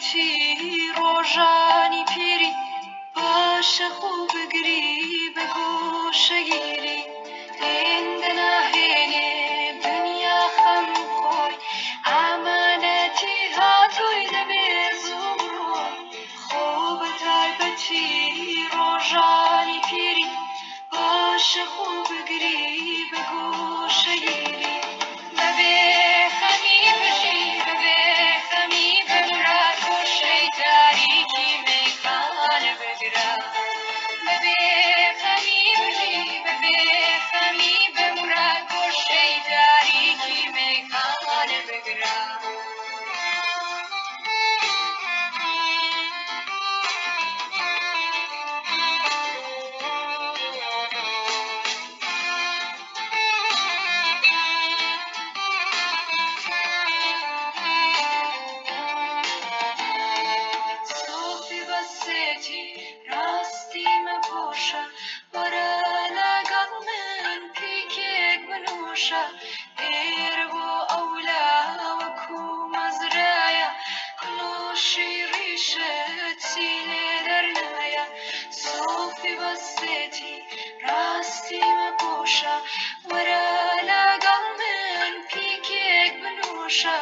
تایبەتی ڕۆژانی پیری باشە خوو بگری بە گۆشەگیری هێندە ناهێنێ دنیا خەم خۆی ئامانەتی هاتووی دەبێ زوو بڕۆی خۆ بە تایبەتی ڕۆژانی پیری باشە خوو بگری بە گۆشەگیری بەبێ خەمی بژی بەبێ خەمی بمرا گۆشەی تاریکی مەیخانە بگرا بەبێ خەمی بژی بەبێ خەمی بمرا گۆشەی تاریکی مەیخانە بگرا سۆفی بەسێتی ڕاستی مەپۆشە وەرە لەگەڵ من پیکێک بنووشە ئێرە بۆ ئەولا وەکو مەزرایە کلۆشی ڕیشت چی لێ دەرنایە سۆفی بەسێتی ڕاستی مەپۆشە وەرە لەگەڵ من پیکێک بنووشە